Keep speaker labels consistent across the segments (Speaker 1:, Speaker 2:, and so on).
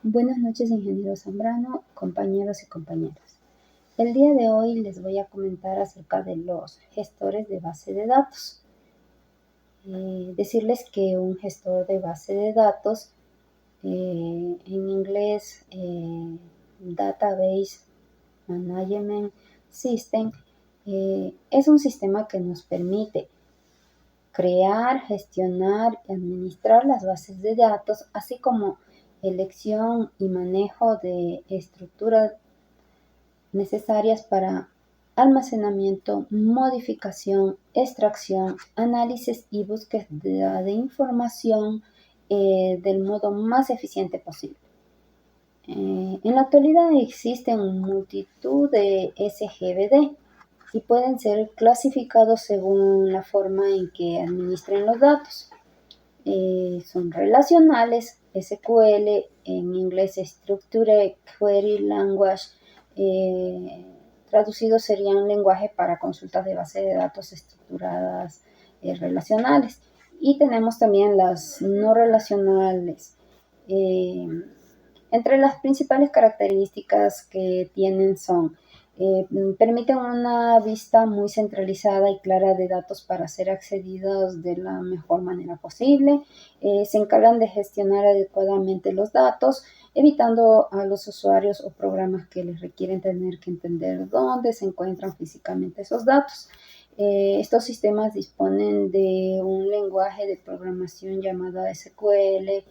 Speaker 1: Buenas noches, ingeniero Zambrano, compañeros y compañeras. El día de hoy les voy a comentar acerca de los gestores de base de datos. Decirles que un gestor de base de datos, en inglés Database Management System, es un sistema que nos permite crear, gestionar y administrar las bases de datos, así como elección y manejo de estructuras necesarias para almacenamiento, modificación, extracción, análisis y búsqueda de información del modo más eficiente posible. En la actualidad existen multitud de SGBD y pueden ser clasificados según la forma en que administren los datos. Son relacionales, SQL, en inglés Structured Query Language, traducido sería un lenguaje para consultas de base de datos estructuradas relacionales. Y tenemos también las no relacionales. Entre las principales características que tienen son permiten una vista muy centralizada y clara de datos para ser accedidos de la mejor manera posible. Se encargan de gestionar adecuadamente los datos, evitando a los usuarios o programas que les requieren tener que entender dónde se encuentran físicamente esos datos. Estos sistemas disponen de un lenguaje de programación llamado SQL,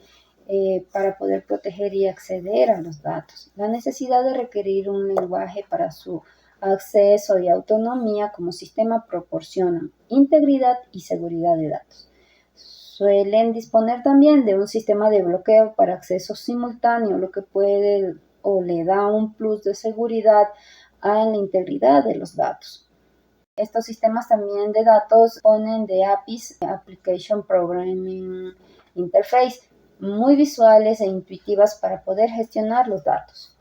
Speaker 1: para poder proteger y acceder a los datos. La necesidad de requerir un lenguaje para su acceso y autonomía como sistema proporcionan integridad y seguridad de datos. Suelen disponer también de un sistema de bloqueo para acceso simultáneo, lo que puede o le da un plus de seguridad a la integridad de los datos. Estos sistemas también de datos disponen de APIs, Application Programming Interface, muy visuales e intuitivas para poder gestionar los datos.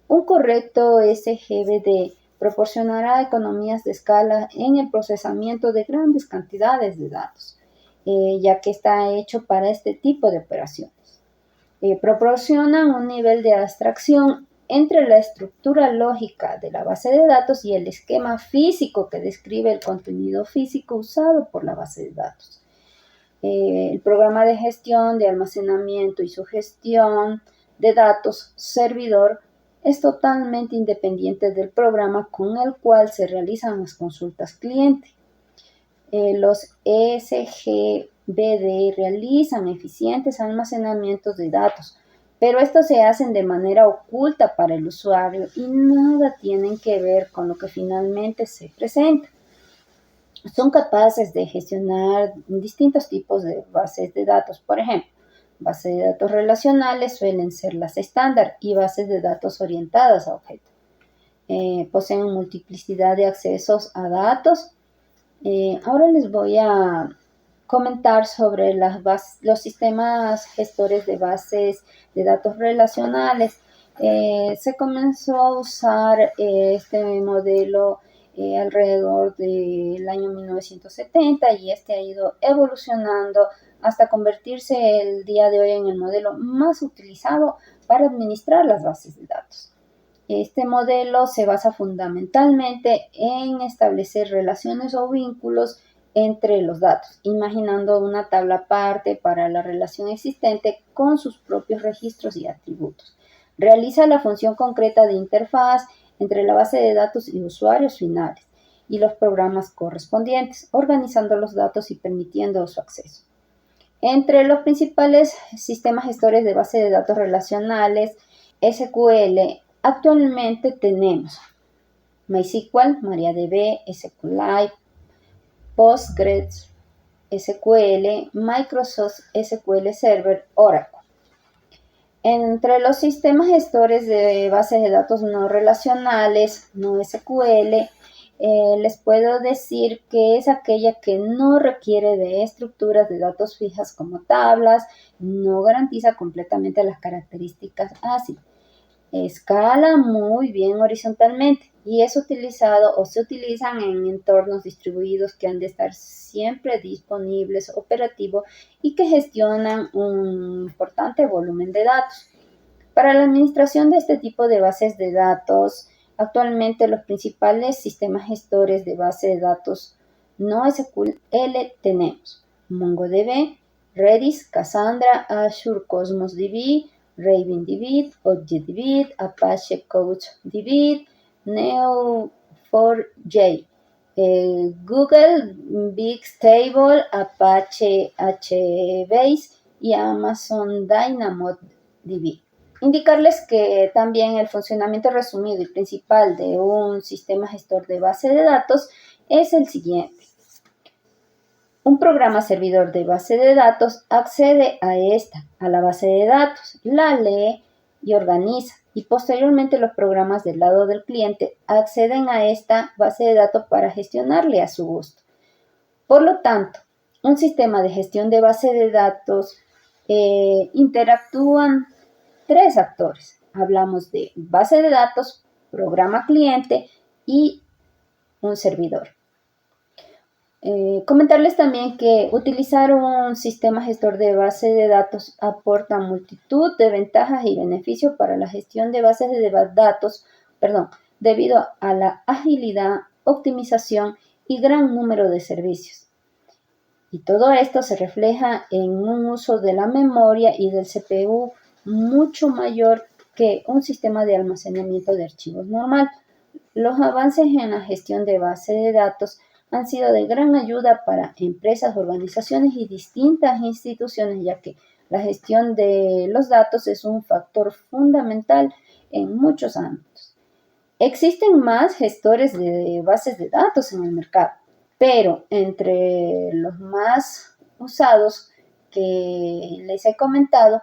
Speaker 1: Un correcto SGBD proporcionará economías de escala en el procesamiento de grandes cantidades de datos, ya que está hecho para este tipo de operaciones. Proporcionan un nivel de abstracción entre la estructura lógica de la base de datos y el esquema físico que describe el contenido físico usado por la base de datos. El programa de gestión de almacenamiento y su gestión de datos servidor es totalmente independiente del programa con el cual se realizan las consultas cliente. Los SGBD realizan eficientes almacenamientos de datos, pero estos se hacen de manera oculta para el usuario y nada tienen que ver con lo que finalmente se presenta. Son capaces de gestionar distintos tipos de bases de datos. Por ejemplo, bases de datos relacionales suelen ser las estándar y bases de datos orientadas a objetos. Poseen multiplicidad de accesos a datos. Ahora les voy a comentar sobre los sistemas gestores de bases de datos relacionales. Se comenzó a usar este modelo alrededor del año 1970 y este ha ido evolucionando hasta convertirse el día de hoy en el modelo más utilizado para administrar las bases de datos. Este modelo se basa fundamentalmente en establecer relaciones o vínculos entre los datos, imaginando una tabla aparte para la relación existente con sus propios registros y atributos. Realiza la función concreta de interfaz entre la base de datos y usuarios finales y los programas correspondientes, organizando los datos y permitiendo su acceso. Entre los principales sistemas gestores de base de datos relacionales, SQL, actualmente tenemos MySQL, MariaDB, SQLite, Postgres, SQL, Microsoft SQL Server, Oracle. Entre los sistemas gestores de bases de datos no relacionales, no SQL, les puedo decir que es aquella que no requiere de estructuras de datos fijas como tablas, no garantiza completamente las características ACID. Escala muy bien horizontalmente y es utilizado o se utilizan en entornos distribuidos que han de estar siempre disponibles, operativos y que gestionan un importante volumen de datos. Para la administración de este tipo de bases de datos, actualmente los principales sistemas gestores de base de datos no SQL tenemos MongoDB, Redis, Cassandra, Azure Cosmos DB, RavenDB, ObjectDB, Apache CouchDB, Neo4j, Google Bigtable, Apache HBase y Amazon DynamoDB. Indicarles que también el funcionamiento resumido y principal de un sistema gestor de base de datos es el siguiente. Un programa servidor de base de datos accede a la base de datos, la lee y organiza, y posteriormente los programas del lado del cliente acceden a esta base de datos para gestionarle a su gusto. Por lo tanto, un sistema de gestión de base de datos interactúan tres actores. Hablamos de base de datos, programa cliente y un servidor. Comentarles también que utilizar un sistema gestor de base de datos aporta multitud de ventajas y beneficios para la gestión de bases de datos, debido a la agilidad, optimización y gran número de servicios. Y todo esto se refleja en un uso de la memoria y del CPU mucho mayor que un sistema de almacenamiento de archivos normal. Los avances en la gestión de base de datos han sido de gran ayuda para empresas, organizaciones y distintas instituciones, ya que la gestión de los datos es un factor fundamental en muchos ámbitos. Existen más gestores de bases de datos en el mercado, pero entre los más usados que les he comentado,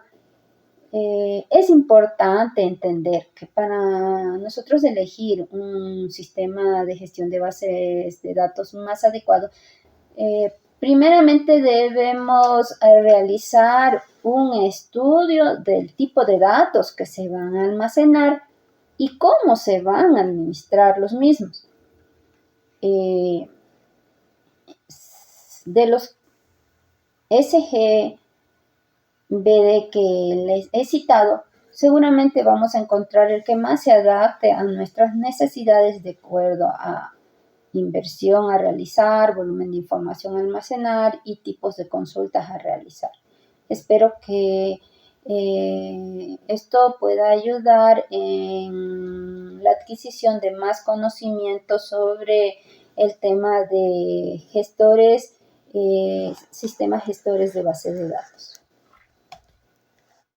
Speaker 1: es importante entender que para nosotros elegir un sistema de gestión de bases de datos más adecuado, primeramente debemos realizar un estudio del tipo de datos que se van a almacenar y cómo se van a administrar los mismos. De los SGBD que les he citado, seguramente vamos a encontrar el que más se adapte a nuestras necesidades de acuerdo a inversión a realizar, volumen de información a almacenar y tipos de consultas a realizar. Espero que esto pueda ayudar en la adquisición de más conocimiento sobre el tema de gestores, sistemas gestores de bases de datos.